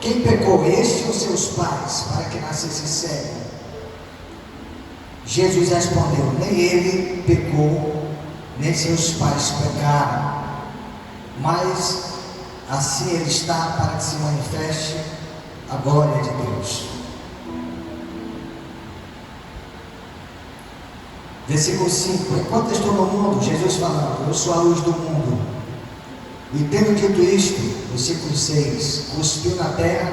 Quem pecou, este ou seus pais, para que nascesse cego? Jesus respondeu: nem ele pecou, nem seus pais pecaram, mas assim ele está para que se manifeste a glória de Deus. Versículo 5: enquanto estou no mundo, Jesus falando, eu sou a luz do mundo. E tendo dito isto, versículo 6, cuspiu na terra,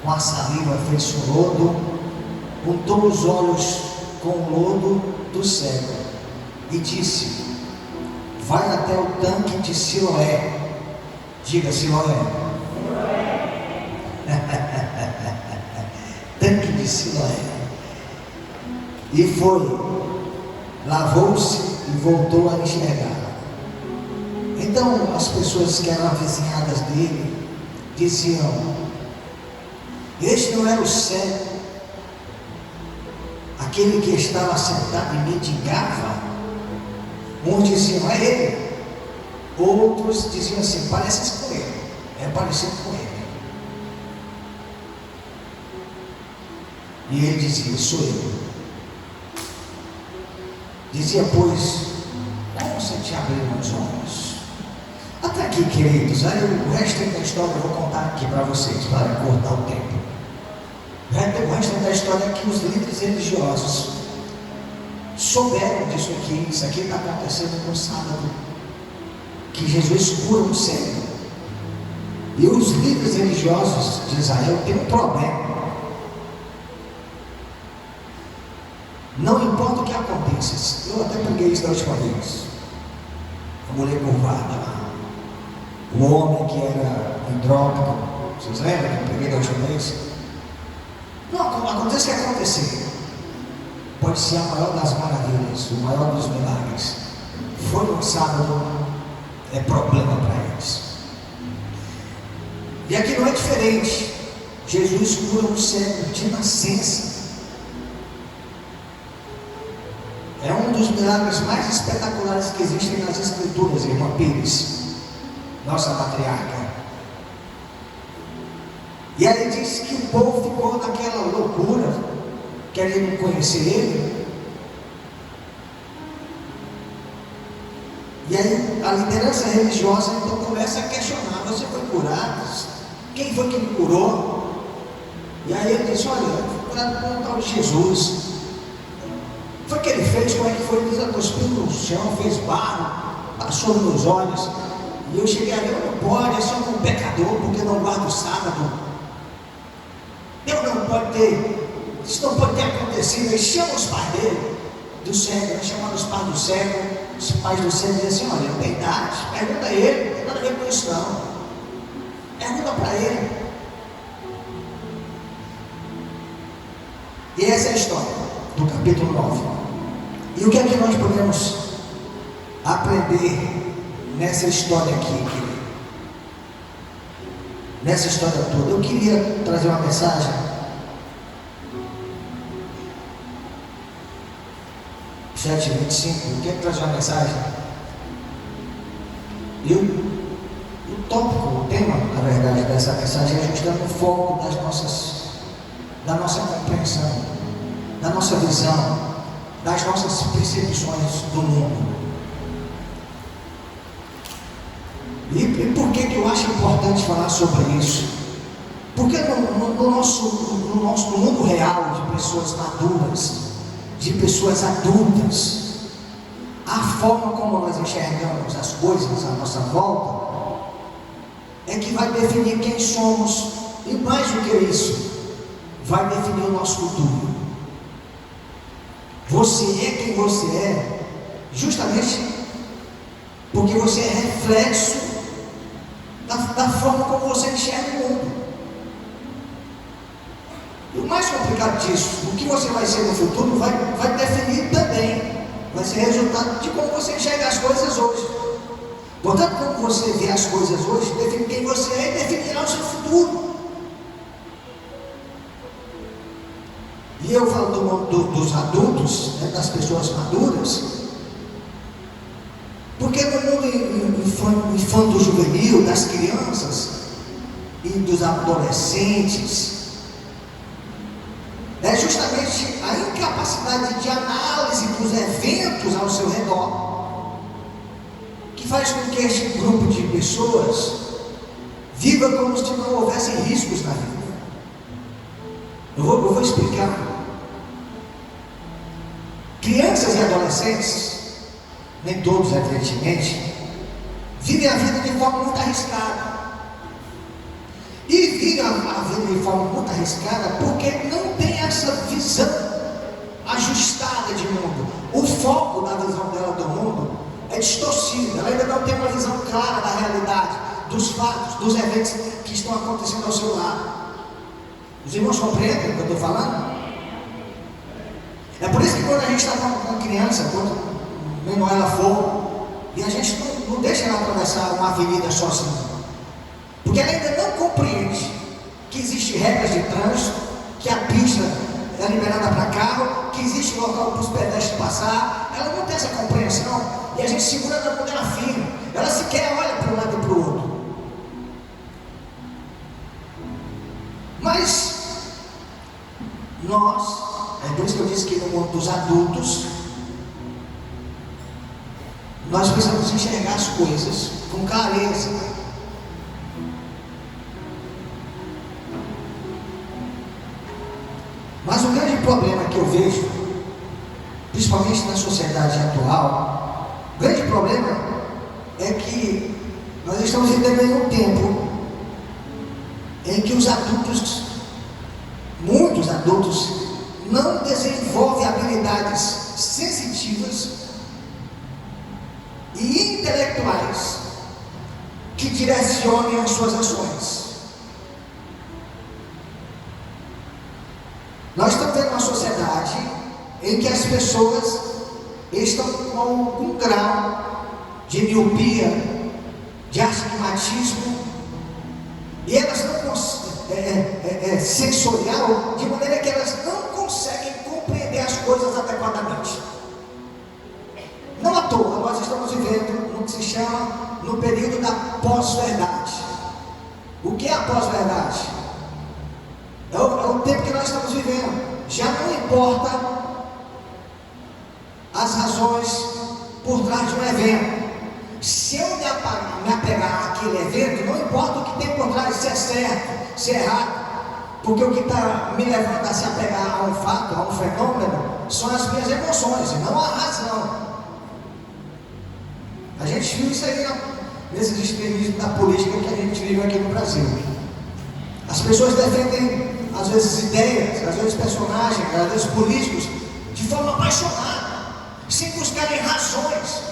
com a saliva fez um lodo, untou os olhos com o lodo do cego, e disse: vai até o tanque de Siloé. Diga Siloé. Tanque de Siloé. E foi, lavou-se e voltou a enxergar. Então as pessoas que eram avizinhadas dele diziam: este não era o cego, aquele que estava sentado e mendigava? Uns diziam: é ele. Outros diziam assim: parece com ele, é parecido com ele. E ele dizia: sou eu. Dizia: pois, como você te abriu os olhos? Até aqui, queridos. Aí o resto da história eu vou contar aqui para vocês, para cortar o tempo. O resto da história é que os líderes religiosos souberam disso aqui. Isso aqui está acontecendo no sábado, que Jesus cura um cego. E os líderes religiosos de Israel têm um problema. Não importa o que aconteça. Eu até preguei isso da última vez. A mulher curvada lá, o homem que era hidrópico. Vocês lembram que eu preguei da última vez? Não, acontece o que acontecer. Pode ser a maior das maravilhas, o maior dos milagres. Foi no sábado, é problema para eles. E aqui não é diferente. Jesus cura um cego de nascença. É um dos milagres mais espetaculares que existem nas Escrituras, irmã Pires, nossa matriarca. E aí diz que o povo ficou naquela loucura, querendo conhecer ele. E aí a liderança religiosa então começa a questionar: você foi curado? Quem foi que me curou? E aí ele diz: olha, eu fui curado por um tal de Jesus. Foi o que ele fez, como é que foi? Ele diz: cuspiu no chão, fez barro, passou nos meus olhos. E eu cheguei ali: eu não pode, eu sou um pecador, porque não guardo o sábado. Isso não pode ter acontecido. Ele chama os pais dele, do cego, ele chama os pais do cego. Os pais do cego dizem assim: olha, não tem idade, pergunta a ele, não tem nada a ver com isso não. Pergunta para ele. E essa é a história do capítulo 9. E o que é que nós podemos aprender nessa história aqui, querido? Nessa história toda, eu queria trazer uma mensagem. 7:25, eu quero trazer uma mensagem. E o tópico, o tema, na verdade, dessa mensagem é justamente o foco da nossa compreensão, da nossa visão, das nossas percepções do mundo. E por que eu acho importante falar sobre isso? Porque no mundo real de pessoas maduras, de pessoas adultas, a forma como nós enxergamos as coisas à nossa volta é que vai definir quem somos, e mais do que isso, vai definir o nosso futuro. Você é quem você é justamente porque você é reflexo da forma como você enxerga o mundo. E o mais complicado disso, o que você vai ser no futuro vai definir também, vai ser resultado de como você enxerga as coisas hoje. Portanto, como você vê as coisas hoje, define quem você é e definirá o seu futuro. E eu falo do mundo dos adultos, né, das pessoas maduras, porque no mundo infanto-juvenil, das crianças, e dos adolescentes é justamente a incapacidade de análise dos eventos ao seu redor que faz com que este grupo de pessoas viva como se não houvesse riscos na vida. Eu vou explicar. Crianças e adolescentes, nem todos evidentemente, vivem a vida de forma muito arriscada. E vivem a vida de forma muito arriscada porque não tem essa visão ajustada de mundo. O foco da visão dela do mundo é distorcido. Ela ainda não tem uma visão clara da realidade, dos fatos, dos eventos que estão acontecendo ao seu lado. Os irmãos compreendem o que eu estou falando? É por isso que quando a gente está com criança, quando menor ela for, e a gente não deixa ela atravessar uma avenida sozinha, porque ela ainda não compreende que existem regras de trânsito, que a pista é liberada para carro, que existe local para os pedestres passar. Ela não tem essa compreensão, e a gente segura na mão dela firme. Ela sequer olha para um lado e para o outro. Mas nós, é por isso que eu disse que no mundo dos adultos, nós precisamos enxergar as coisas com clareza. Mas o grande problema que eu vejo, principalmente na sociedade atual, o grande problema é que nós estamos vivendo em um tempo em que os adultos, muitos adultos, não desenvolvem habilidades sensitivas e intelectuais que direcionem as suas ações. Nós estamos vendo uma sociedade em que as pessoas estão com algum grau de miopia, de astigmatismo, e elas não sensorial, de maneira que elas não conseguem compreender as coisas adequadamente. Não à toa, nós estamos vivendo no que se chama no período da pós-verdade. O que é a pós-verdade? É o tempo que nós estamos vivendo. Já não importa as razões por trás de um evento. Se eu me apegar àquele evento, não importa o que tem por trás, se é certo, se é errado, porque o que está me levando a se apegar a um fato, a um fenômeno, são as minhas emoções, e não a razão. A gente viu isso aí nesses extremismos da política que a gente vive aqui no Brasil. As pessoas defendem, às vezes, ideias, às vezes personagens, às vezes políticos, de forma apaixonada, sem buscarem razões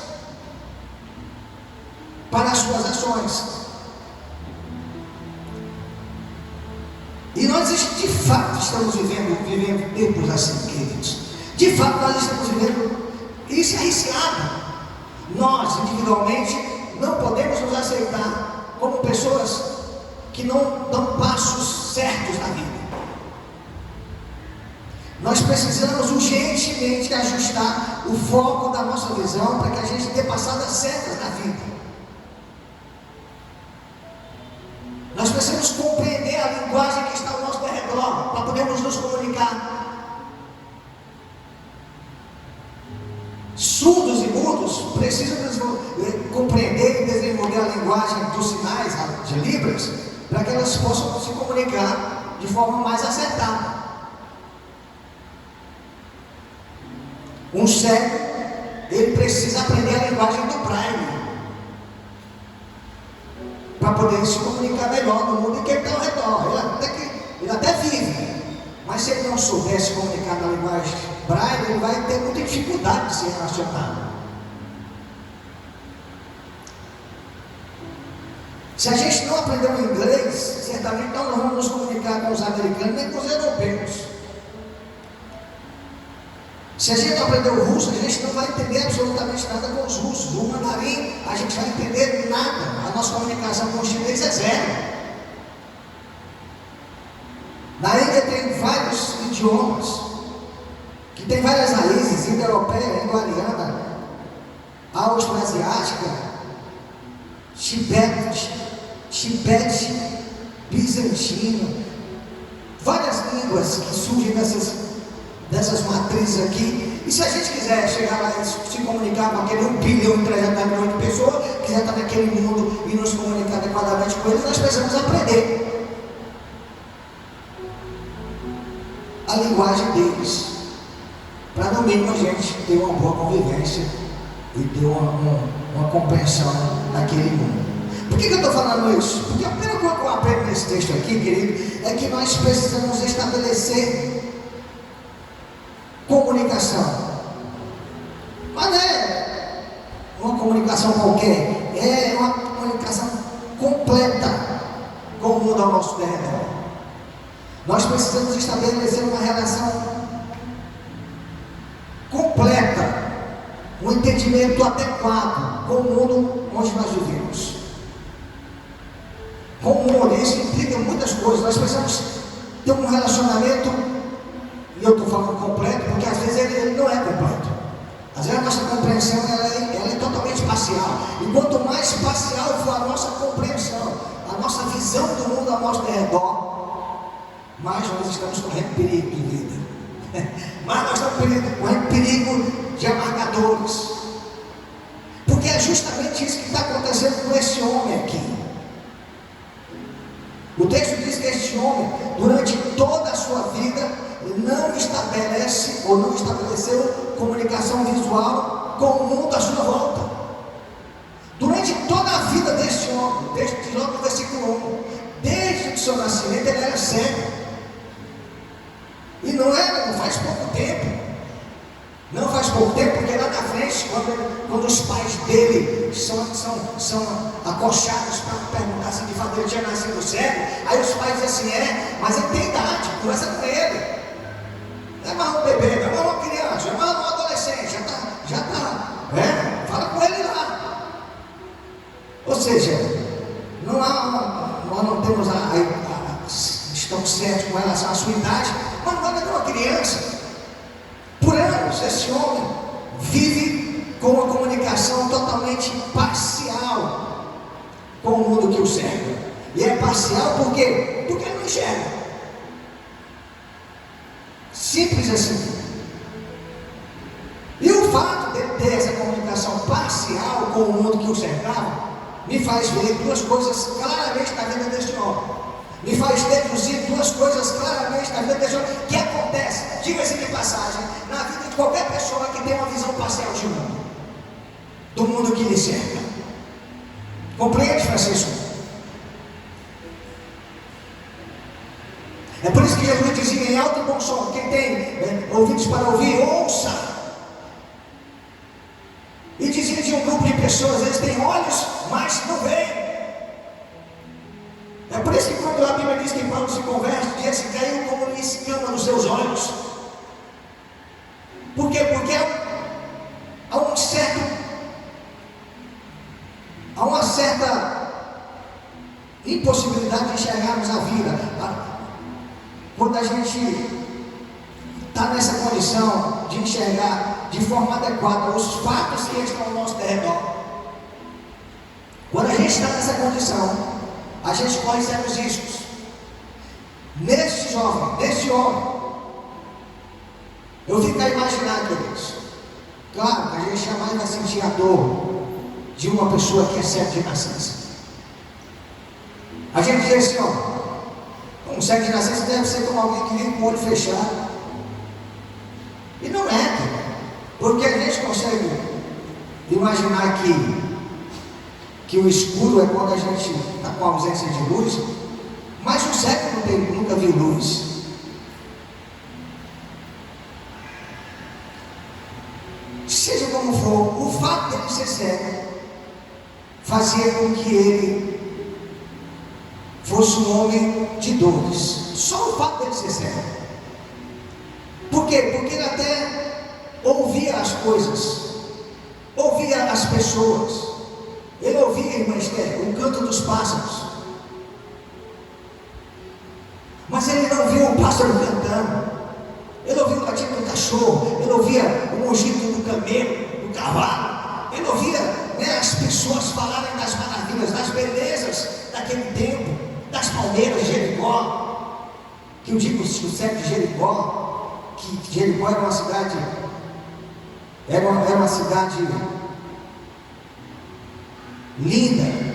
para as suas ações. E nós de fato estamos vivendo tempos assim, queridos. De fato nós estamos vivendo isso arriscado. Nós individualmente não podemos nos aceitar como pessoas que não dão passos certos na vida. Nós precisamos urgentemente ajustar o foco da nossa visão para que a gente dê passadas certas na vida. Nós precisamos compreender a linguagem que está ao nosso redor para podermos nos comunicar. Surdos e mudos precisam compreender e desenvolver a linguagem dos sinais de Libras para que elas possam se comunicar de forma mais acertada. Um cego, ele precisa aprender a linguagem do Braille para poder se comunicar melhor no mundo em que ele está ao redor. Ele até vive, mas se ele não souber se comunicar na linguagem Braille, ele vai ter muita dificuldade de se relacionar. Se a gente não aprender o inglês, certamente não vamos nos comunicar com os americanos nem com os europeus. Se a gente não aprender o russo, a gente não vai entender absolutamente nada com os russos. O mandarim, a gente vai entender nada. A nossa comunicação com o chinês é zero. Na Índia tem vários idiomas, que tem várias raízes: indo-europeia, indo-ariana, austroasiática, tibete, bizantino, várias línguas que surgem dessas matrizes aqui. E se a gente quiser chegar lá e se comunicar com aquele 1 bilhão e 300 milhões de pessoas, quiser estar naquele mundo e nos comunicar adequadamente com eles, nós precisamos aprender a linguagem deles, para no mínimo a gente ter uma boa convivência e ter uma compreensão daquele mundo. Por que eu estou falando isso? Porque a primeira coisa que eu aprendo nesse texto aqui, querido, é que nós precisamos estabelecer comunicação. Mas não é uma comunicação qualquer, é uma comunicação completa com o mundo ao nosso redor. Nós precisamos estabelecer uma relação completa, um entendimento adequado com o mundo onde nós vivemos. Com o mundo, isso implica muitas coisas. Nós precisamos ter um relacionamento, e eu estou falando completo, porque às vezes ele não é completo. Às vezes a nossa compreensão ela é totalmente parcial. E quanto mais parcial for a nossa compreensão, a nossa visão do mundo ao nosso redor, mais nós estamos correndo perigo de vida. Mas nós estamos correndo perigo de amargadores. Porque é justamente isso que está acontecendo com esse homem aqui. O texto diz que este homem, durante toda a sua vida, não estabelece ou não estabeleceu comunicação visual com o mundo à sua volta. Durante toda a vida deste homem, diz logo no versículo 1, desde o seu nascimento ele era cego. E não faz pouco tempo. Não faz pouco tempo, porque lá na frente, quando os pais dele são acochados para perguntar se de fato ele tinha nascido cego, aí os pais dizem assim, mas ele tem idade, conversa com ele. Não é mais um bebê, não é mais uma criança, não é mais um adolescente, já está, fala com ele lá. Ou seja, nós não temos estamos certos com relação à sua idade, mas não é uma criança. Por anos, esse homem vive com uma comunicação totalmente parcial com o mundo que o cerca. E é parcial por quê? Porque ele não enxerga. Simples assim. E o fato de ter essa comunicação parcial com o mundo que o cercava, me faz ver duas coisas claramente na vida deste homem. Me faz deduzir duas coisas claramente na vida deste homem que acontece, diga-se de passagem, na vida de qualquer pessoa que tem uma visão parcial de mundo, do mundo que lhe cerca. Compreende, Francisco? É por isso que Jesus dizia em alto e bom som: quem tem ouvidos para ouvir, ouça. E dizia de um grupo de pessoas: eles têm olhos, mas não veem. É por isso que quando a Bíblia diz que Paulo se converte, diz que caiu como uma escama nos seus olhos. Por quê? Porque há uma certa impossibilidade de enxergarmos a vida. Quando a gente está nessa condição de enxergar de forma adequada os fatos que estão ao nosso redor. Quando a gente está nessa condição, a gente corre sérios riscos. Neste homem, eu fico a imaginar, queridos. Claro que a gente jamais vai sentir a dor de uma pessoa que é cega de nascença. A gente diz assim, um cego de nascença deve ser como alguém que vive com o olho fechado. E não é, porque a gente consegue imaginar que o escuro é quando a gente está com ausência de luz, mas o cego nunca viu luz. Seja como for, o fato de ele ser cego fazia com que ele fosse um homem de dores. Só o fato de ele ser cego. Por quê? Porque ele até ouvia as coisas, ouvia as pessoas. Ele ouvia, irmã Esther, o canto dos pássaros. Mas ele não viu o pássaro cantando. Ele ouvia o latido do cachorro. Ele ouvia o mugido do camelo, do cavalo. Ele ouvia as pessoas falarem das maravilhas, das belezas daquele tempo, das palmeiras de Jericó, que eu digo o cego de Jericó, que Jericó era uma cidade linda.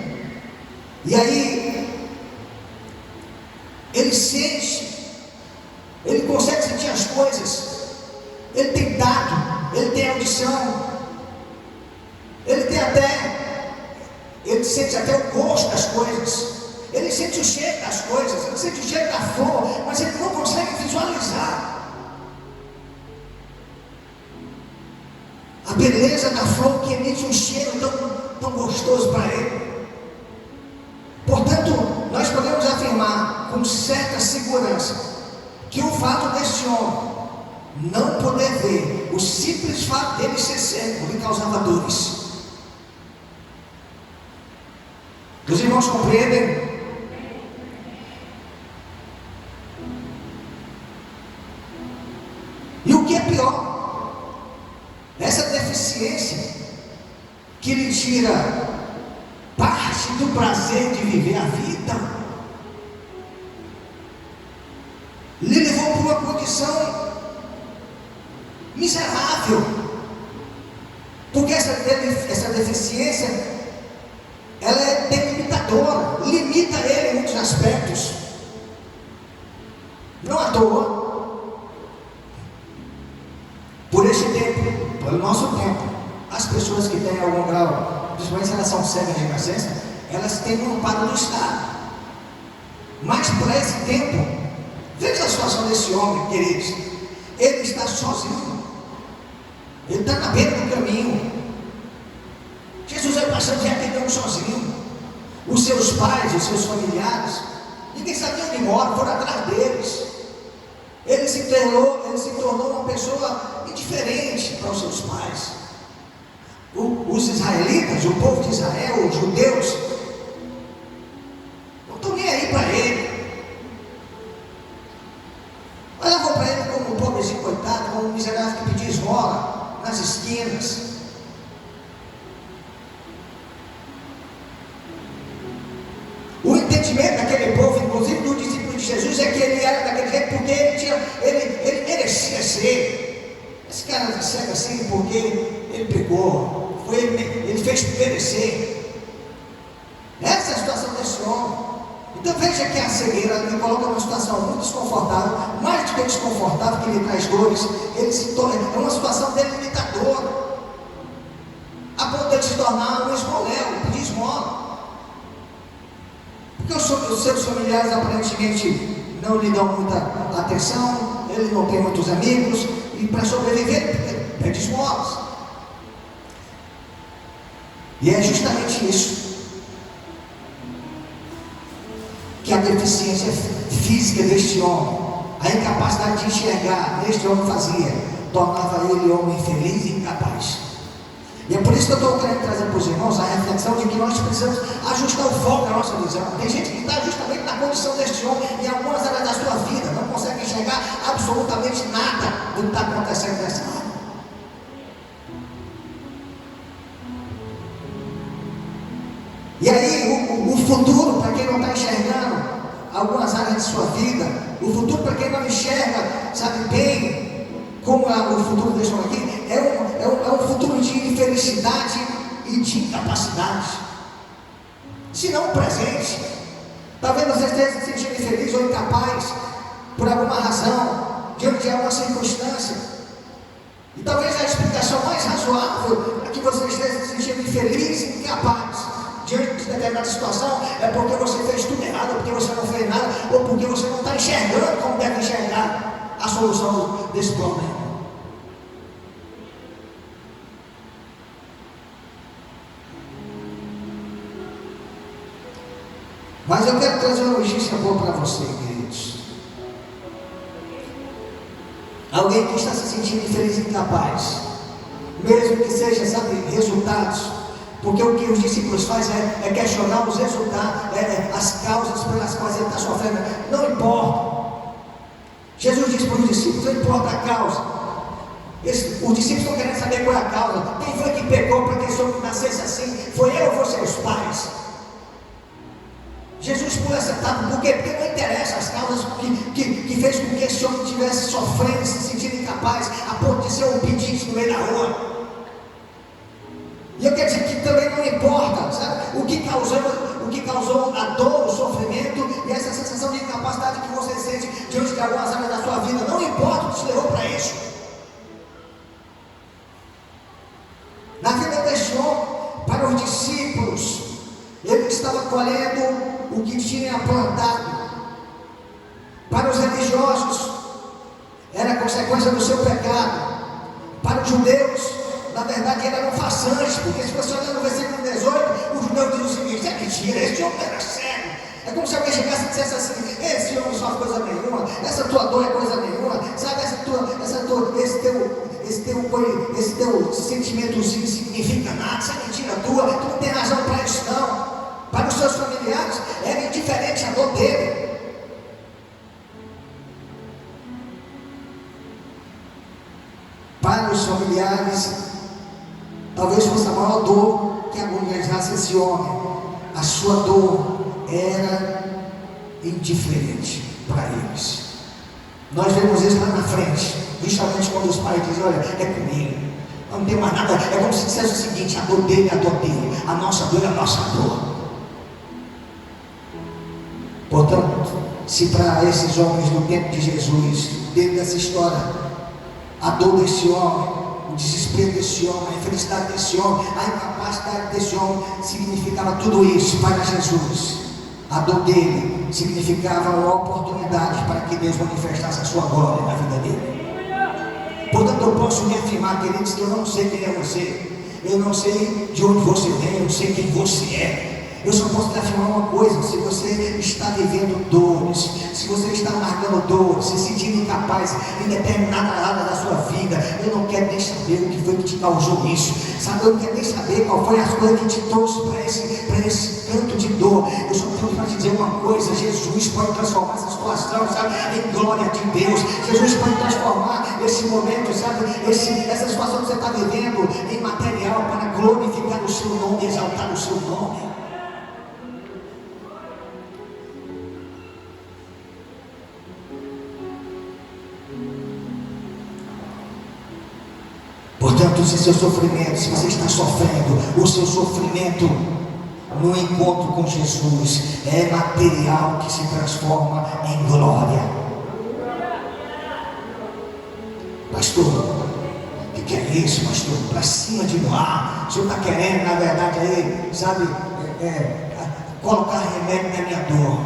E aí ele sente, ele consegue sentir as coisas, ele tem tato, ele tem audição, ele sente até o gosto das coisas, ele sente o cheiro das coisas, ele sente o cheiro da flor, mas ele não consegue visualizar a beleza da flor que emite um cheiro tão gostoso para ele. Portanto, nós podemos afirmar com certa segurança que o fato deste homem não poder ver, o simples fato dele ser cego, lhe causava dores. Os irmãos compreendem? E o que é pior, essa deficiência que lhe tira parte do prazer de viver a vida, lhe levou para uma condição miserável, porque essa deficiência, ela é delimitadora, limita ele em muitos aspectos. Não à toa, por este tempo, pelo nosso tempo, as pessoas que têm algum grau, principalmente se elas são cegas de nascença, elas têm um amparo do Estado. Mas por esse tempo, veja a situação desse homem, queridos. Ele está sozinho, ele está na beira do caminho. Jesus vai passando já pegando sozinho. Os seus pais, os seus familiares, ninguém sabia onde moram, foram atrás deles. Ele se tornou uma pessoa indiferente para os seus pais. Os israelitas, o povo de Israel, os judeus, não estão nem aí para ele. Olhavam para ele como um pobrezinho coitado, como um miserável que pedia esmola nas esquinas. O entendimento daquele povo, inclusive do discípulo de Jesus, é que ele era daquele jeito porque ele merecia ser. Esse cara cego assim porque ele pecou, ele fez merecer. Essa é a situação desse homem. Então veja que a cegueira lhe coloca numa situação muito desconfortável, mais do que desconfortável, que lhe traz dores. Ele se torna, é uma situação delimitadora, a ponto de ele se tornar um esmoléu, pedir esmola. Porque os seus familiares aparentemente não lhe dão muita atenção, ele não tem muitos amigos, e para sobreviver ele pede esmolas. E é justamente isso que a deficiência física deste homem, a incapacidade de enxergar neste homem fazia, tornava ele homem infeliz e incapaz. E é por isso que eu estou querendo trazer para os irmãos a reflexão de que nós precisamos ajustar o foco da nossa visão. Tem gente que está justamente na condição deste homem, em algumas áreas da sua vida, não consegue enxergar absolutamente nada do que está acontecendo nessa área. E aí, o futuro, para quem não está enxergando algumas áreas de sua vida, o futuro para quem não enxerga, sabe bem como é o futuro desse homem aqui, é um futuro de infelicidade e de incapacidade. Se não o presente, talvez você esteja se sentindo infeliz ou incapaz por alguma razão, diante de alguma circunstância. E talvez a explicação mais razoável é que você esteja se sentindo infeliz e incapaz diante de determinada situação, é porque você fez tudo errado, ou porque você não fez nada, ou porque você não está enxergando como deve enxergar a solução desse problema. Mas eu quero trazer uma notícia boa para você, queridos. Alguém que está se sentindo infeliz e incapaz, mesmo que seja, sabe, resultados. Porque o que os discípulos fazem é questionar os resultados, as causas pelas quais ele está sofrendo. Não importa. Jesus disse para os discípulos: não importa a causa. Os discípulos estão querendo saber qual é a causa. Quem foi que pecou para que esse homem nascesse assim? Foi eu ou foram seus pais? Jesus pôs essa aceitável. Por quê? Porque não interessa as causas que fez com que esse homem estivesse sofrendo, se sentindo incapaz, a ponto de ser um pedinte no meio da rua. E eu quero dizer que também não importa, sabe? O que causou a dor, o sofrimento e essa sensação de incapacidade que você sente diante de algumas áreas da sua vida. Não importa o que te levou para isso. Na vida deste homem, para os discípulos, ele estava colhendo o que tinha plantado. Para os religiosos, era consequência do seu pecado. Para os judeus, na verdade, eram façantes, porque se você olhar no versículo 18, os judeus dizem o seguinte: é mentira, esse homem era cego. É como se alguém chegasse e dissesse assim: esse homem não sofre coisa nenhuma, essa tua dor é coisa nenhuma, sabe, esse teu sentimentozinho não significa nada, isso é mentira tua, tu não tem razão para isso não. Para os seus familiares, era indiferente a dor dele. Para os familiares, talvez fosse a maior dor que agonizasse esse homem. A sua dor era indiferente para eles. Nós vemos isso lá na frente, justamente quando os pais dizem: olha, é comigo, não tem mais nada. É como se dissesse o seguinte: a dor dele é a dor dele, a nossa dor é a nossa dor. Portanto, se para esses homens do tempo de Jesus, dentro dessa história, a dor desse homem, o desespero desse homem, a infelicidade desse homem, a incapacidade desse homem significava tudo isso para Jesus, a dor dele significava uma oportunidade para que Deus manifestasse a sua glória na vida dele. Portanto, eu posso me afirmar, queridos, que eu não sei quem é você, eu não sei de onde você vem, eu não sei quem você é. Eu só posso te afirmar uma coisa: se você está vivendo dores, se você está largando dores, se sentindo incapaz em determinada área da sua vida, eu não quero nem saber o que foi que te causou isso, sabe? Eu não quero nem saber qual foi as coisas que te trouxe para esse canto de dor. Eu só tenho para te dizer uma coisa: Jesus pode transformar essa situação, sabe, em glória de Deus. Jesus pode transformar esse momento, sabe, essa situação que você está vivendo, em material para glorificar o seu nome, exaltar o seu nome. Portanto, se seu sofrimento, se você está sofrendo, o seu sofrimento no encontro com Jesus é material que se transforma em glória. Pastor, o que é isso, pastor? Para cima de lá, o senhor está querendo, na verdade, aí, sabe, colocar remédio na minha dor.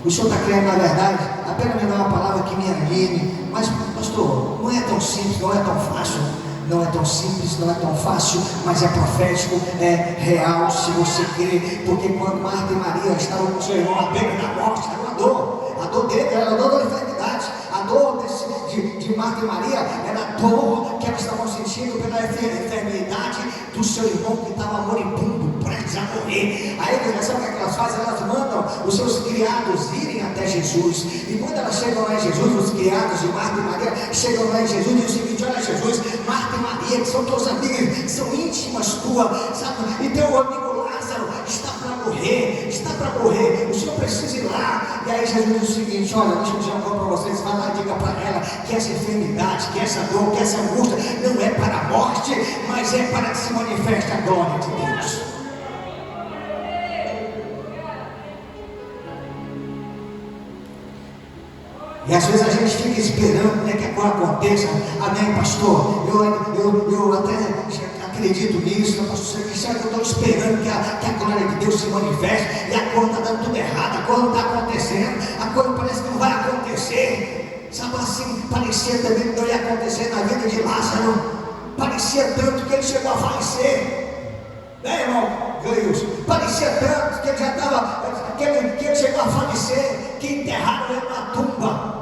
O senhor está querendo, na verdade, apenas me dar uma palavra que me anime. Mas, pastor, não é tão simples, não é tão fácil. Não é tão simples, não é tão fácil, mas é profético, é real, se você crer. Porque quando Marta e Maria estavam com seu irmão à beira da morte, era uma dor. A dor dele era a dor da enfermidade. A dor de Marta e Maria era a dor que elas estavam sentindo pela enfermidade do seu irmão que estava moribundo, prestes a morrer. Aí, sabe o que elas fazem? Elas mandam os seus criados irem até Jesus. E quando elas chegam lá em Jesus, os criados de Marta e Maria chegam lá em Jesus e dizem o seguinte: olha, Jesus, Marta e Maria, que são tuas amigas, são íntimas tuas, sabe? E teu amigo Lázaro está para morrer, o senhor precisa ir lá. E aí Jesus diz o seguinte: olha, deixa eu dizer uma coisa para vocês, vai lá e diga para ela que essa enfermidade, que essa dor, que essa angústia não é para a morte, mas é para que se manifeste a glória de Deus. E às vezes a gente fica esperando, né, que a coisa aconteça. Amém, pastor? Eu até acredito nisso, pastor. Será que eu estou esperando que a glória de Deus se manifeste? E a coisa está dando tudo errado, a coisa não está acontecendo, a coisa parece que não vai acontecer. Sabe assim, parecia também que não ia acontecer na vida de Lázaro. Parecia tanto que ele chegou a falecer. Né, irmão? Deus, parecia tanto que ele já estava, que ele chegou a falecer, que enterraram ele na tumba.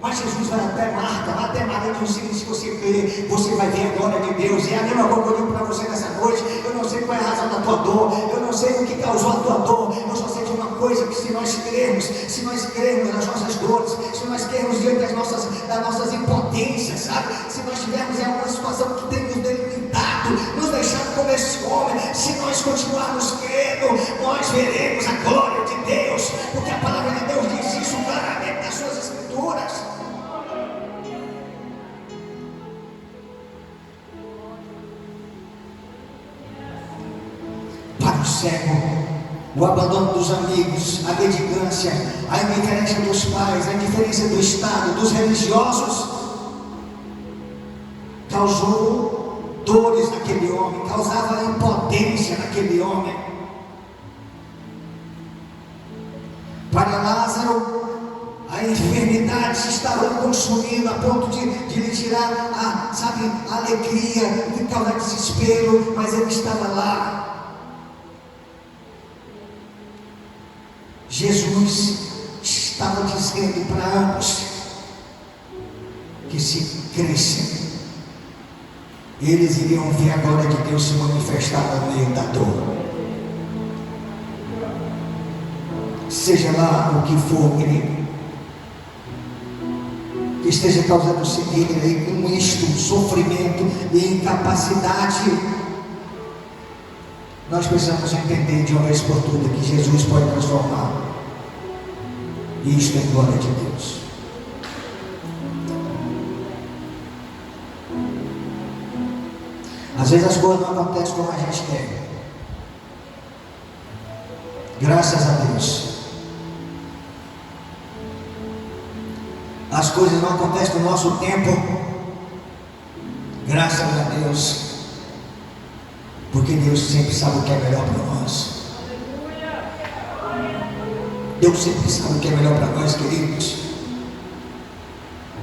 Mas Jesus vai até Marta, vai até Maria, e se você crer, você vai ver a glória de Deus. E a mesma coisa que eu digo para você nessa noite: eu não sei qual é a razão da tua dor, eu não sei o que causou a tua dor, eu só sei de uma coisa: que se nós crermos nas nossas dores, se nós crermos diante das nossas impotências, sabe? Se nós tivermos em alguma situação que tem nos delimitado, nos deixado como esse homem, se nós continuarmos crendo, nós veremos a glória de Deus, porque a palavra do cego, o abandono dos amigos, a mendigância, a indiferença dos pais, a indiferença do Estado, dos religiosos, causou dores naquele homem, causava impotência naquele homem. Para Lázaro, a enfermidade estava lhe consumindo a ponto de lhe tirar a alegria, de causar desespero, mas ele estava lá. Jesus estava dizendo para ambos que se crescem, eles iriam ver a glória de Deus se manifestar no meio da dor. Seja lá o que for, querido, que esteja causando cegueira aí com isto, sofrimento e incapacidade, nós precisamos entender de uma vez por todas que Jesus pode transformar isto em glória de Deus. Às vezes as coisas não acontecem como a gente quer. Graças a Deus. As coisas não acontecem no nosso tempo. Graças a Deus. Porque Deus sempre sabe o que é melhor para nós. Deus sempre sabe o que é melhor para nós, queridos.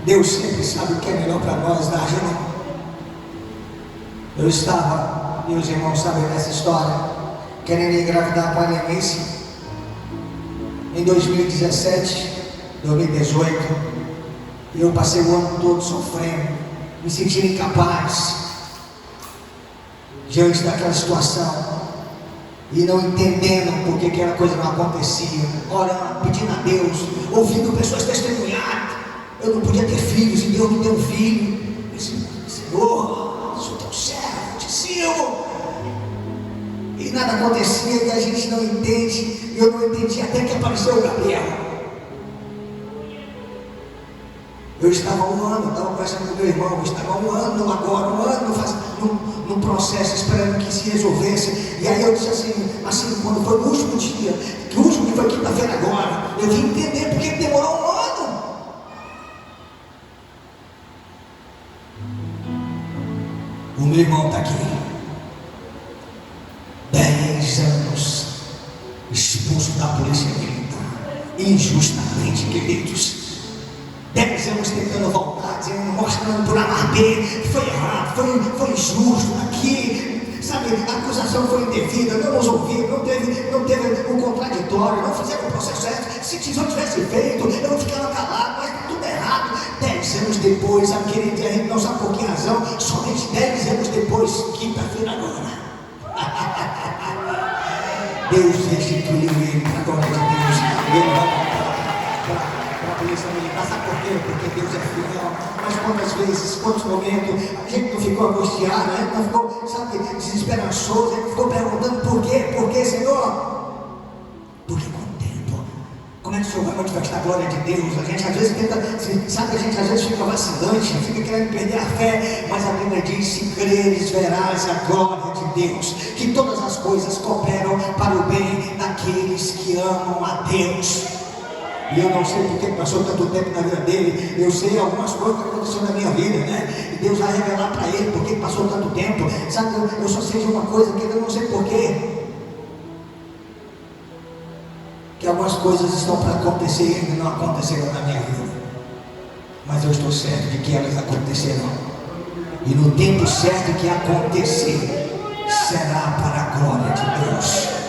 Deus sempre sabe o que é melhor para nós, Nájila. Eu estava, meus irmãos sabem dessa história, querendo engravidar com a Lenice em 2017, 2018. Eu passei o ano todo sofrendo, me sentindo incapaz diante daquela situação e não entendendo por que aquela coisa não acontecia, orando, pedindo a Deus, ouvindo pessoas testemunhar. Eu não podia ter filhos e Deus me deu um filho. Eu disse: Senhor, sou teu servo, te sirvo. E nada acontecia e a gente não entende. Eu não entendi até que apareceu o Gabriel. Eu estava um ano, estava conversando com meu irmão, eu estava um ano agora, num processo esperando que se resolvesse. E aí eu disse assim, quando foi no último dia, que o último dia foi quinta-feira agora, eu vim entender porque demorou um ano. O meu irmão está aqui, 10 anos expulso da polícia militar, injustamente, queridos. 10 anos tentando voltar, dizendo, mostrando por A mais B, que foi errado, foi injusto aqui, sabe, a acusação foi indevida, não nos ouviram, não teve um contraditório, não fizeram o processo certo. Se eu tivesse feito, eu não ficava calado, mas tudo errado. 10 anos depois, aquele dia a gente não sabe por que razão, somente 10 anos depois, quinta-feira agora, Deus restituiu ele para a glória de Deus. Ele vai voltar para a polícia militar. Sabe por quê? Porque Deus é fiel. Mas quantas vezes, quantos momentos a gente não ficou angustiado, a gente não ficou, sabe, desesperançoso, a gente ficou perguntando por quê? Por quê, Senhor? Porque com o tempo, como é que o Senhor vai manifestar a glória de Deus? A gente às vezes tenta, sabe, a gente às vezes fica vacilante, fica querendo perder a fé, mas a Bíblia diz: se creres, verás a glória de Deus, que todas as coisas cooperam para o bem daqueles que amam a Deus. E eu não sei porque passou tanto tempo na vida dele. Eu sei algumas coisas que aconteceram na minha vida, né? E Deus vai revelar para ele porque passou tanto tempo. Sabe, eu só sei de uma coisa que eu não sei porquê, que algumas coisas estão para acontecer e ainda não aconteceram na minha vida, mas eu estou certo de que elas acontecerão. E no tempo certo que acontecer, será para a glória de Deus.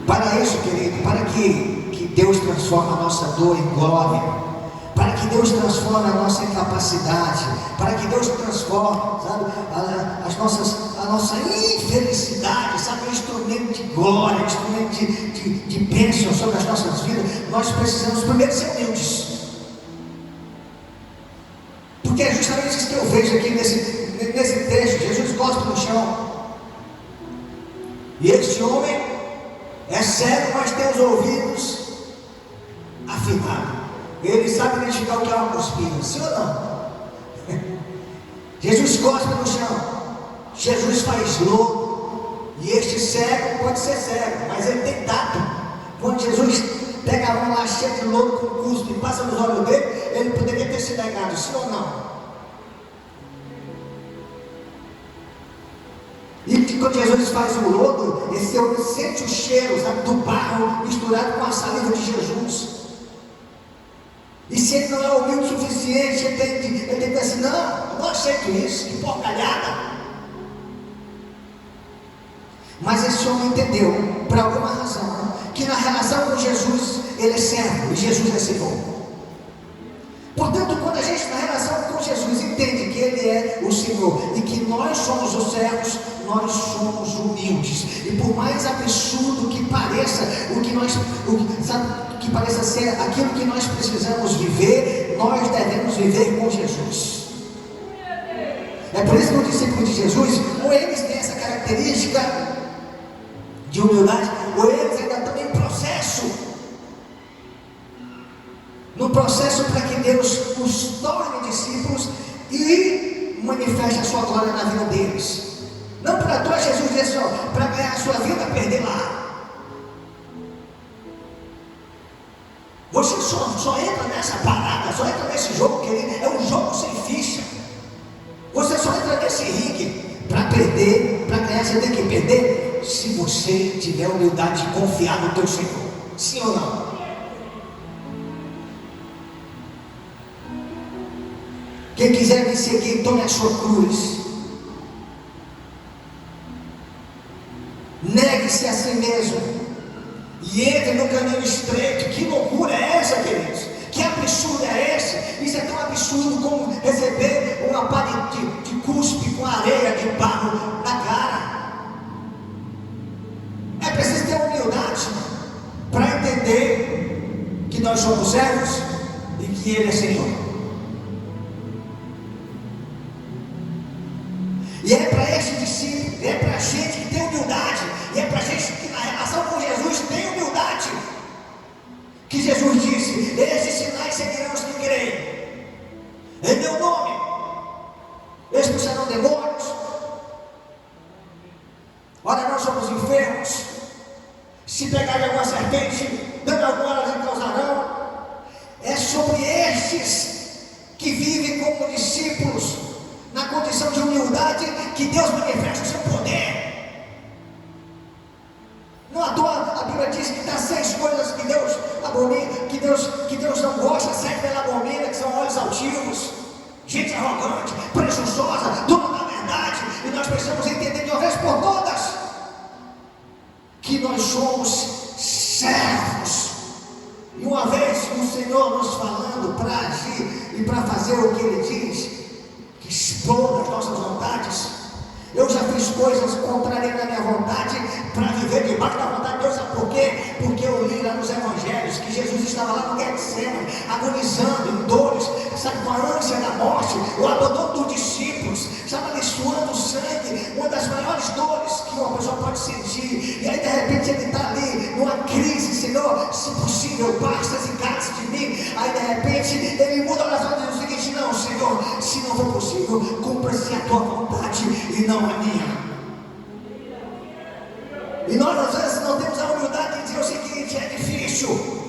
Para isso, querido, para que Deus transforme a nossa dor em glória, para que Deus transforme a nossa incapacidade, para que Deus transforme, sabe, a nossa infelicidade, sabe, um instrumento de glória, um instrumento de bênção sobre as nossas vidas, nós precisamos primeiro ser humildes. Porque é justamente isso que eu vejo aqui nesse texto. Jesus cospe no chão. E este homem é cego, mas tem os ouvidos afinados. Ele sabe identificar o que é uma cuspida, sim ou não? Jesus cospe no chão. Jesus faz lodo. E este cego pode ser cego, mas ele tem tato. Quando Jesus pega a mão lá cheia de lodo com cuspe e passa nos olhos dele, ele poderia ter se negado, sim ou não? E quando Jesus faz o lodo, esse homem sente o cheiro, sabe, do barro misturado com a saliva de Jesus. E se ele não é humilde o suficiente, ele tem que dizer assim: não, eu não aceito isso, que porcalhada. Mas esse homem entendeu, por alguma razão, que na relação com Jesus, ele é servo e Jesus é Senhor. Portanto, quando a gente na relação com Jesus entende que Ele é o Senhor e que nós somos os servos, nós somos humildes. E por mais absurdo que pareça, que pareça ser aquilo que nós precisamos viver, nós devemos viver com Jesus. É por isso que os discípulos de Jesus, ou eles têm essa característica de humildade, ou eles ainda estão em processo. No processo para que Deus os torne discípulos e manifeste a sua glória na vida deles. Não para tua Jesus dizer só, para ganhar a sua vida, perder lá. Você só entra nessa parada, só entra nesse jogo, querido, é um jogo sem ficha. Você só entra nesse ringue para perder, para ganhar você tem que perder, se você tiver humildade de confiar no teu Senhor. Sim ou não? Quem quiser me seguir, tome a sua cruz. Negue-se a si mesmo. E entre no caminho estreito. Que loucura é essa, queridos? Que absurdo é esse? Isso é tão absurdo como receber uma pá de cuspe com areia de barro na cara. É preciso ter humildade para entender que nós somos servos e que Ele é Senhor. E é para este discípulo, é para a gente que tem humildade, e é para a gente que na relação com Jesus tem humildade, que Jesus disse: esses sinais seguirão os que creem, em meu nome, expulsarão demônios, ora nós somos enfermos, se pegarem alguma serpente, dando alguma elas causarão. É sobre estes que vivem como discípulos, na condição de humildade, que Deus manifesta o seu poder. Não à toa a Bíblia diz que dá 6 coisas que Deus abomina, que Deus não gosta, 7 ela abomina, que são olhos altivos, gente arrogante, presunçosa, dona da verdade. E nós precisamos entender de uma vez por todas que nós somos servos. E uma vez o Senhor nos falando para agir e para fazer o que Ele diz, que exploda as nossas vontades. Eu já fiz coisas contrárias à minha vontade para viver debaixo da vontade de Deus. Sabe por quê? Porque eu li lá nos evangelhos que Jesus estava lá no Getsemane, agonizando em dores, sabe, com a ânsia da morte, o abandono dos discípulos, estava ali suando sangue, uma das maiores dores que uma pessoa pode sentir. E aí de repente ele está ali numa crise: Senhor, se possível, bastas e casas de mim. Aí de repente ele muda a oração e diz o seguinte: não, Senhor, se não for possível, cumpra-se a tua vontade e não a minha. E nós às vezes não temos a humildade de dizer o seguinte: é difícil.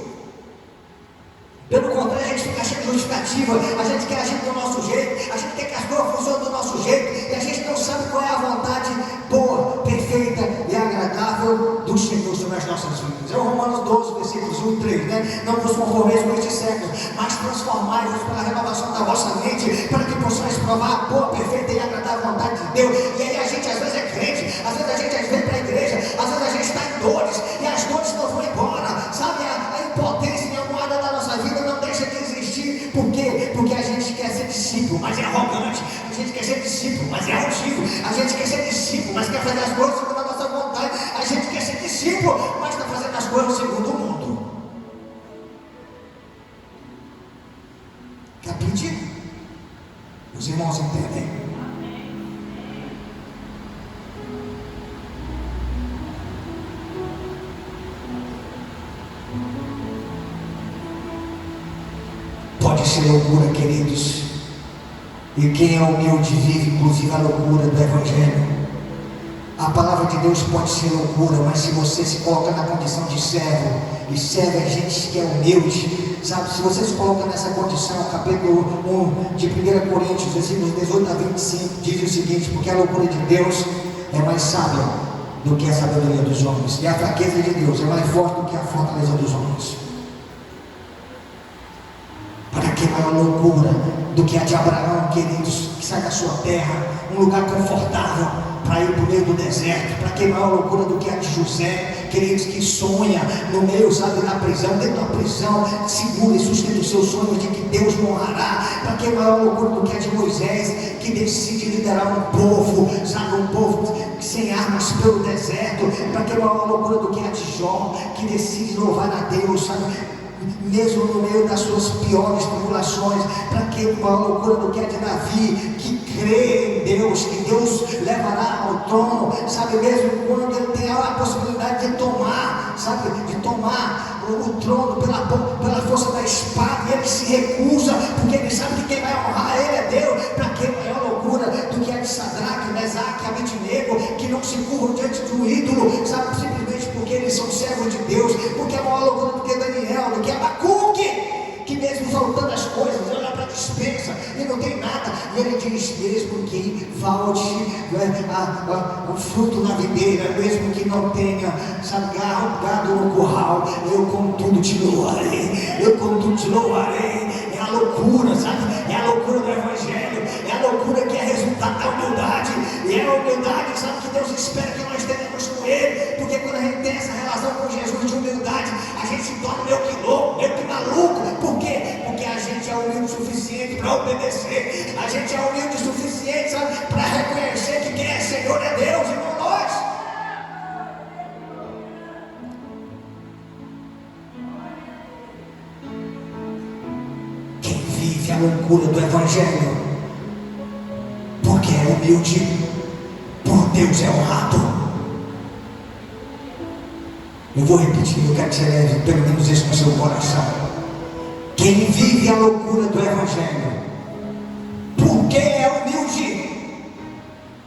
Pelo contrário, a gente fica cheio de justificativa, a gente quer agir do nosso jeito, a gente quer que as coisas funcionem do nosso jeito, e a gente não sabe qual é a vontade boa, perfeita e agradável do Senhor sobre as nossas vidas. É o Romanos 12, versículos 1 e 3, né? Não vos conformeis com este século, mas transformai-vos pela renovação da vossa mente, para que possais provar a boa, perfeita e agradável vontade de Deus. E aí a gente às vezes é crente, às vezes a gente vem para a igreja, às vezes a gente está em dores, e as dores não vão embora, sabe? A impotência e a moeda da nossa vida não deixa de existir. Por quê? Porque a gente quer ser discípulo, mas é arrogante. A gente quer ser discípulo, mas é altivo. A gente quer ser discípulo, mas quer fazer as coisas segundo a nossa vontade. A gente quer ser discípulo, mas está fazendo as coisas segundo o mundo. Capite? Os irmãos entendem? Pode ser loucura, queridos, E quem é humilde vive inclusive a loucura do Evangelho. A palavra de Deus pode ser loucura, mas se você se coloca na condição de servo, e servo é gente que é humilde, sabe? Se você se coloca nessa condição, capítulo 1 de 1 Coríntios, versículos 18 a 25, diz o seguinte: porque a loucura de Deus é mais sábia do que a sabedoria dos homens, e a fraqueza de Deus é mais forte do que a fortaleza dos homens. Para que maior loucura do que a de Abraão, queridos, que sai da sua terra, um lugar confortável, para ir para o meio do deserto? Para que maior loucura do que a de José, queridos, que sonha no meio, sabe, da prisão, dentro da prisão, segura e sustenta os seus sonhos de que Deus o honrará? Para que maior loucura do que a de Moisés, que decide liderar um povo, sabe, um povo sem armas pelo deserto? Para que maior loucura do que a de Jó, que decide louvar a Deus, sabe, mesmo no meio das suas piores tribulações? Para que maior loucura do que a de Davi, que crê em Deus, que Deus levará ao trono, sabe, mesmo quando ele tem a possibilidade de tomar, sabe, de tomar o trono pela força da espada, e ele se recusa, porque ele sabe que quem vai honrar ele é Deus. Para que maior loucura do que a de Sadraque, Mesaque, Abednego, que não se curvam diante de um ídolo, sabe, simplesmente porque eles são servos de Deus? Porque é maior loucura do que Daniel, do que Abacuque, que mesmo faltando as coisas, olha para a despensa e não tem nada, e ele diz: mesmo que falte o fruto na videira, mesmo que não tenha, sabe, gado no curral, eu contudo te louvarei, eu contudo te louvarei. É a loucura, sabe, é a loucura do Evangelho, é a loucura que é resultado da humildade, e é a humildade, sabe, que Deus espera que nós tenhamos com Ele, porque quando a gente tem essa relação com Jesus de humildade, a gente se torna meio que louco, meio que maluco. Por quê? Porque a gente é humilde o suficiente para obedecer, a gente é humilde o suficiente, sabe, para reconhecer que quem é Senhor é Deus e não nós. Quem vive a loucura do Evangelho, porque é humilde, por Deus é honrado. Eu vou repetir, eu quero que você leve pelo menos isso no seu coração. Quem vive a loucura do Evangelho, porque é humilde.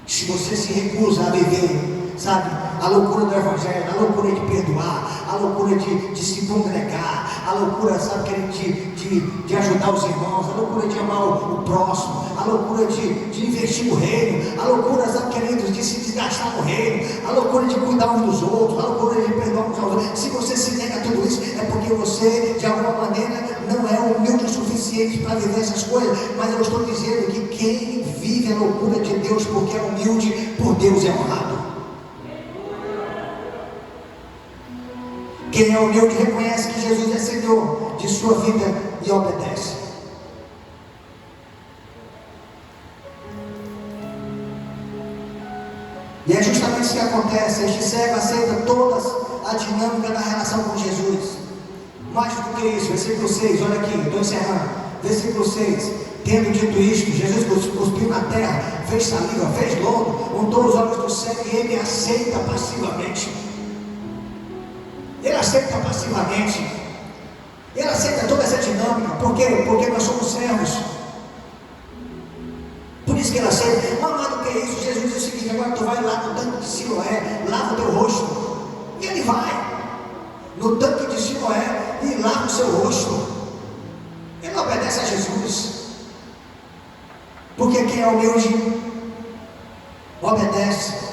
Se você se recusa a viver, sabe, a loucura do Evangelho, a loucura de perdoar, a loucura de se congregar, a loucura, sabe, de ajudar os irmãos, a loucura de amar o próximo, a loucura de investir no reino, a loucura, sabe, queridos, de se desgastar no reino, a loucura de cuidar uns dos outros, a loucura de perdoar uns aos outros. Se você se nega a tudo isso, é porque você, de alguma maneira, não é humilde o suficiente para viver essas coisas. Mas eu estou dizendo que quem vive a loucura de Deus, porque é humilde, por Deus é honrado. Quem é humilde reconhece que Jesus é Senhor de sua vida e obedece. E é justamente isso que acontece. Este servo aceita toda a dinâmica da relação com Jesus. Mais do que isso, versículo 6, olha aqui, estou encerrando. Versículo 6: tendo dito isto, Jesus cuspiu na terra, fez saliva, fez lodo, untou os olhos do céu, e ele aceita passivamente. Ele aceita passivamente. Ele aceita toda essa dinâmica. Por quê? Porque nós somos servos. Por isso que ele aceita. Mas mais do que isso, Jesus diz o seguinte: agora tu vai lá no tanque de Siloé, lava o teu rosto. E ele vai no tanque de Siloé e lava o seu rosto. Ele não obedece a Jesus, porque quem é humilde obedece.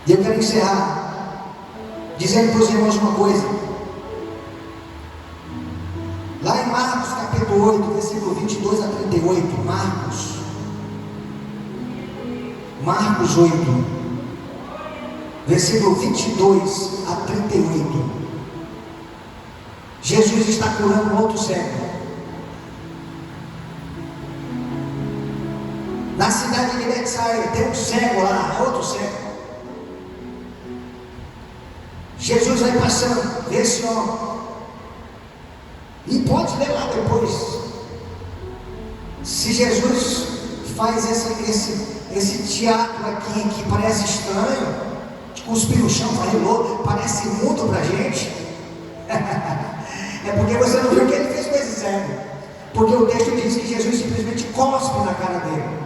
E eu quero encerrar dizendo para os irmãos uma coisa. Lá em Marcos capítulo 8, versículo 22 a 38, Marcos 8, versículo 22 a 38, Jesus está curando um outro cego. Na cidade de Betsaida tem um cego lá, outro cego. Jesus vai passando, vê esse homem, e pode ler lá depois, se Jesus faz esse teatro aqui que parece estranho, de cuspir no chão, fazer lodo, parece imundo para a gente. É porque você não viu o que ele fez com esse cego. Porque o texto diz que Jesus simplesmente cospe na cara dele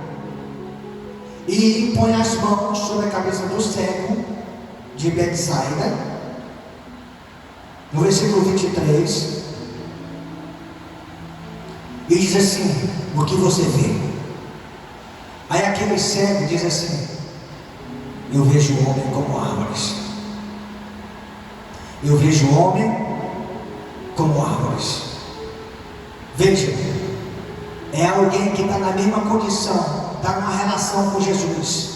e impõe as mãos sobre a cabeça do cego de Betsaida, no versículo 23, e diz assim: o que você vê? Aí aquele cego diz assim: eu vejo o homem como árvores. Eu vejo o homem como árvores. Veja, é alguém que está na mesma condição, está numa relação com Jesus,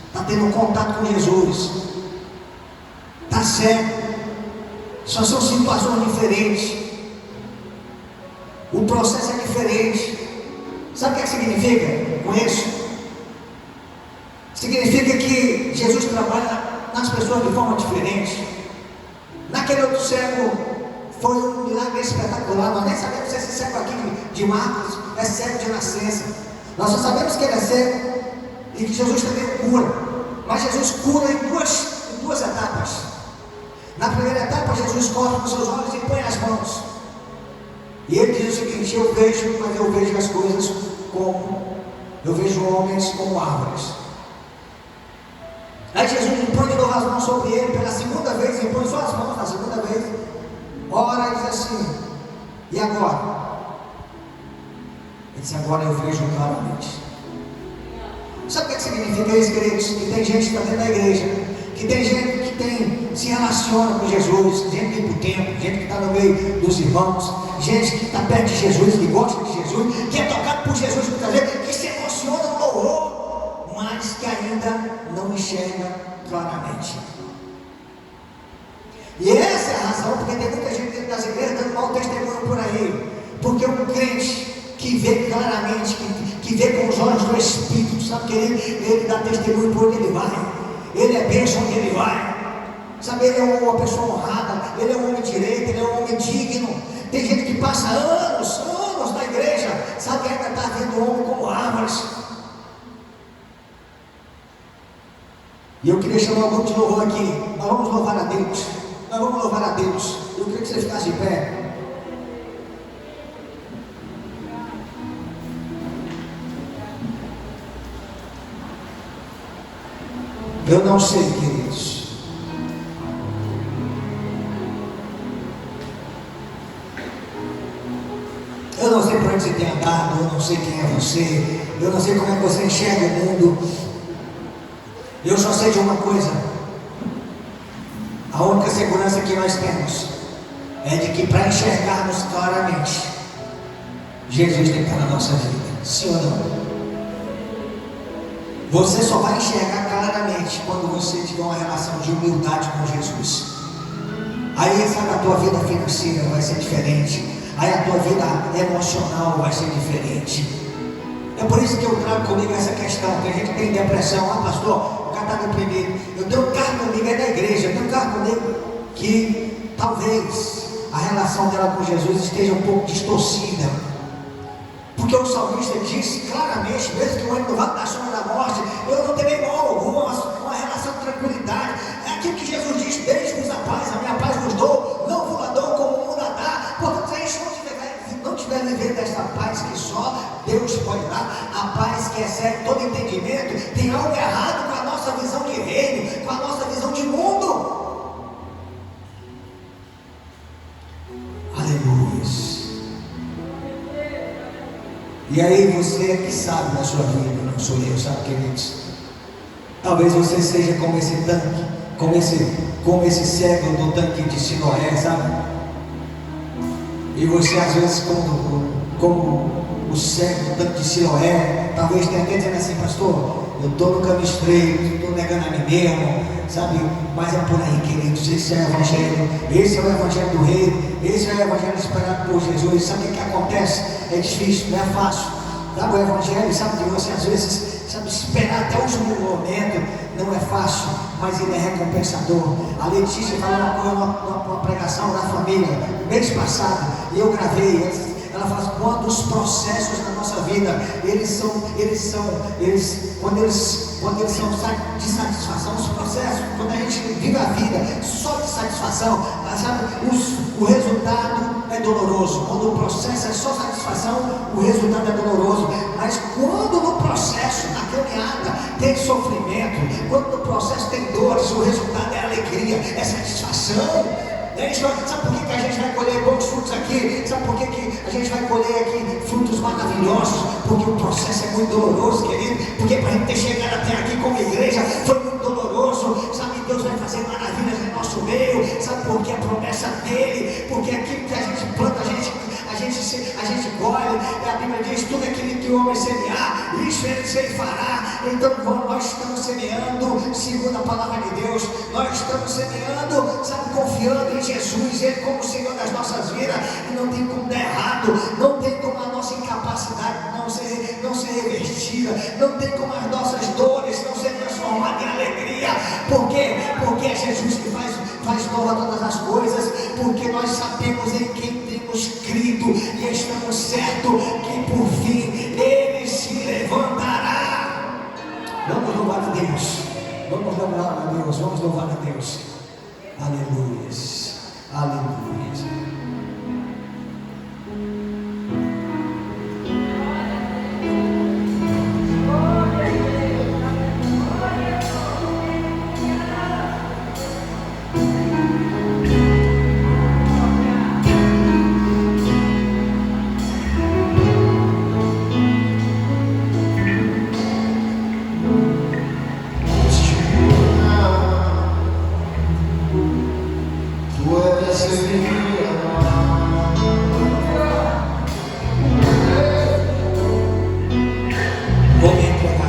está tendo contato com Jesus, está cego, só são situações diferentes, o processo é diferente. Sabe o que significa com isso? Significa que Jesus trabalha nas pessoas de forma diferente. Naquele outro cego foi um milagre espetacular. Nós nem sabemos se esse cego aqui de Marcos é cego de nascença. Nós só sabemos que ele é cego e que Jesus também o cura. Mas Jesus cura em duas etapas. Na primeira etapa, Jesus corta com seus olhos e põe as mãos. E ele diz o seguinte: eu vejo, mas eu vejo as coisas como eu vejo homens como árvores. Aí Jesus impõe de novo as mãos sobre ele pela segunda vez, impõe só as mãos na segunda vez, ora e diz assim: e agora? Ele disse: agora eu vejo claramente. Sabe o que significa isso, queridos? Que tem gente que está dentro da igreja, que tem gente que se relaciona com Jesus, gente que vem para o templo, gente que está no meio dos irmãos, gente que está perto de Jesus, que gosta de Jesus, que é tocado por Jesus muitas vezes, que se emociona no louvor, mas que ainda não enxerga claramente. E essa é a razão porque tem muita gente dentro das igrejas dando mau testemunho por aí, porque um crente que vê claramente, que vê com os olhos do Espírito, sabe que ele dá testemunho por onde ele vai, ele é bênção onde ele vai, sabe, ele é uma pessoa honrada, ele é um homem direito, ele é um homem digno. Tem gente que passa anos na igreja, sabe, ainda está vendo o homem como árvores. E eu queria chamar o grupo de louvor aqui. Nós vamos louvar a Deus. Nós vamos louvar a Deus. Eu queria que você ficasse de pé. Eu não sei, queridos. Eu não sei por onde você tem andado. Eu não sei quem é você. Eu não sei como é que você enxerga o mundo. Eu só sei de uma coisa: a única segurança que nós temos é de que para enxergarmos claramente, Jesus tem que estar na nossa vida. Sim ou não? Você só vai enxergar claramente quando você tiver uma relação de humildade com Jesus. Aí, sabe, a tua vida financeira vai ser diferente. Aí a tua vida emocional vai ser diferente. É por isso que eu trago comigo essa questão. Tem gente que tem depressão. Ah, pastor, está deprimido. Eu tenho um carro comigo, é da igreja, eu tenho um carro comigo que talvez a relação dela com Jesus esteja um pouco distorcida, porque o salmista diz claramente, mesmo que o homem no vale da sombra da morte, eu não terei mal algum, uma relação de tranquilidade. É aquilo que Jesus diz: deixe-vos a paz, a minha paz vos dou, não vos a dou como o mundo a dá. Portanto, se a gente não estiver vivendo esta paz que só Deus pode dar, a paz que excede todo entendimento, tem algo errado com a nossa visão de reino, com a nossa visão de mundo. Aleluia. E aí você é que sabe da sua vida, não sou eu, sabe, queridos? Talvez você seja como esse tanque, como esse cego do tanque de Siloé, sabe? E você às vezes como o cego do tanque de Siloé, talvez tenha até dizendo assim: pastor, eu estou no caminho estreito, estou negando a mim mesmo, sabe? Mas é por aí, queridos. Esse é o Evangelho, esse é o Evangelho do Reino, esse é o Evangelho esperado por Jesus. Sabe o que acontece? É difícil, não é fácil. Sabe, o Evangelho, sabe, de você às vezes, sabe, esperar até o último momento, não é fácil, mas ele é recompensador. A Letícia falou uma pregação da família mês passado, e eu gravei. Ela fala assim, quando os processos na nossa vida, quando eles são de satisfação, os processos, quando a gente vive a vida só de satisfação, sabe, o resultado é doloroso. Quando o processo é só satisfação, o resultado é doloroso. Mas quando no processo, na caminhada, tem sofrimento, quando no processo tem dores, o resultado é alegria, é satisfação. Sabe por que a gente vai colher bons frutos aqui? Sabe por que a gente vai colher aqui frutos maravilhosos? Porque o processo é muito doloroso, querido. Porque para a gente ter chegado até aqui como igreja foi muito doloroso. Sabe, Deus vai fazer maravilhas no nosso meio. Sabe por que a promessa dele? Porque aquilo que a gente planta, a gente colhe. A Bíblia diz, tudo aquilo que o homem semear, isso ele fará. Então nós estamos semeando segundo a palavra de Deus. Nós estamos semeando, sabe, confiando em Jesus, Ele como o Senhor das nossas vidas. E não tem como dar errado. Não tem como a nossa incapacidade não ser revertida. Não tem como as nossas dores não ser transformadas em alegria. Por quê? Porque é Jesus que faz nova todas as coisas. Porque nós sabemos em quem temos crido e estamos certos que por fim Ele se levantará. Vamos louvar a Deus. Vamos louvar a Deus. Vamos louvar a Deus. Aleluias. Aleluias. Vou me entregar